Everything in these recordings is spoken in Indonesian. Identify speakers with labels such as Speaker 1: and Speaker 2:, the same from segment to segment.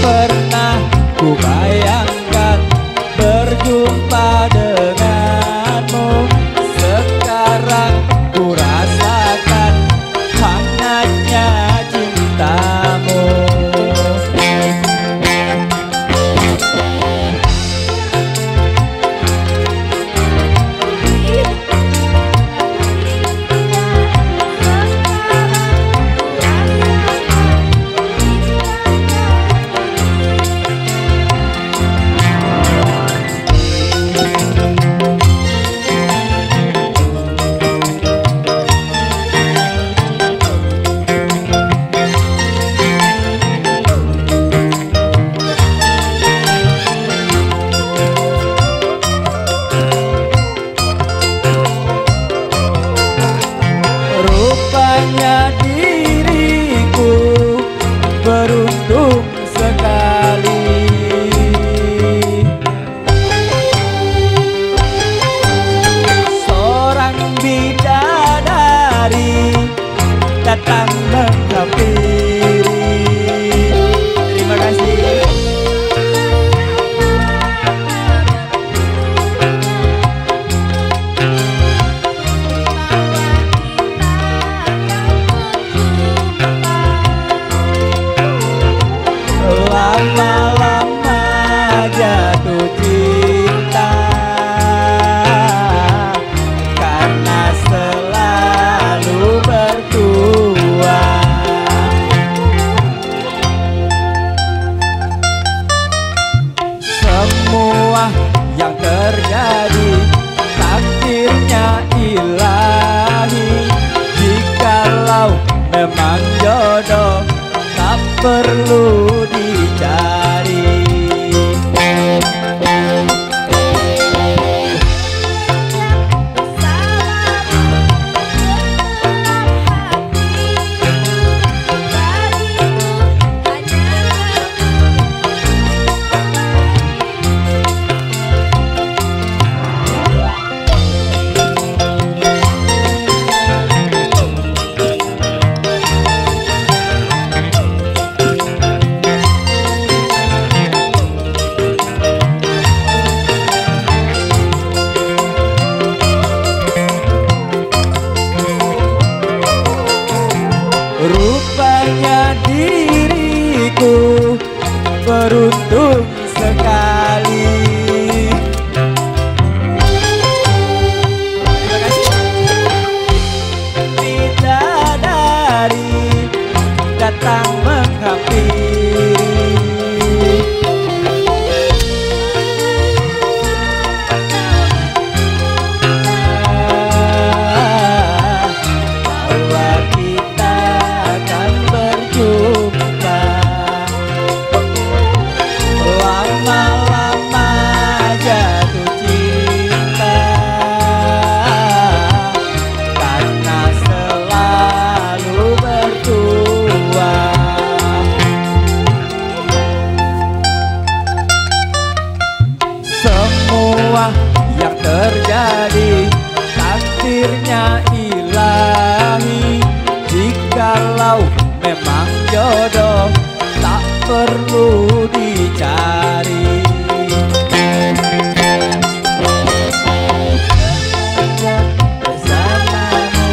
Speaker 1: pernah ku bayangkan berjumpa denganmu. Sekarang ku rasakan hangatnya cintamu. Rupanya diriku beruntung sekali, seorang bidadari datang menghampiri. Terima kasih. Lama-lama jatuh cinta karena selalu berdua. Semua yang terjadi takdirnya ilahi. Jikalau memang jodoh tak perlu dicari. Rupanya diriku beruntung sekali. Terima kasih. Bidadari datang menghampiri. Lama-lama jatuh cinta karena selalu berdua. Semua yang terjadi takdirnya ilahi. Jikalau memang jodoh tak perlu dicari. Bersamamu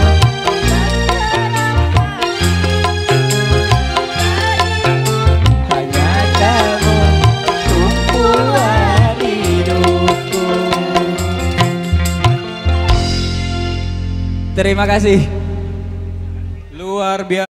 Speaker 1: hanya kamu tumpuan hidupku. Terima kasih. Luar biasa.